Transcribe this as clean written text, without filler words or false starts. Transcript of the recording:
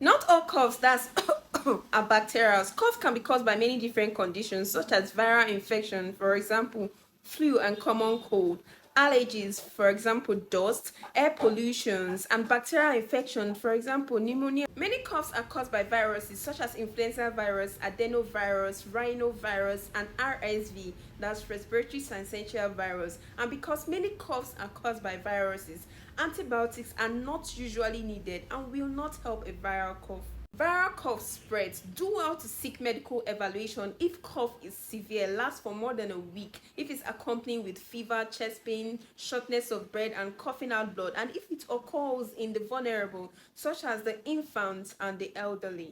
Not all coughs that's are bacterial. Cough can be caused by many different conditions, such as viral infection, for example, flu and common cold, allergies, for example, dust, air pollutions, and bacterial infection, for example, pneumonia. Many coughs are caused by viruses such as influenza virus, adenovirus, rhinovirus, and RSV, that's respiratory syncytial virus. And because many coughs are caused by viruses, antibiotics are not usually needed and will not help a viral cough. Viral cough spreads. Do well to seek medical evaluation if cough is severe, lasts for more than a week, if it's accompanied with fever, chest pain, shortness of breath, and coughing out blood, and if it occurs in the vulnerable, such as the infants and the elderly.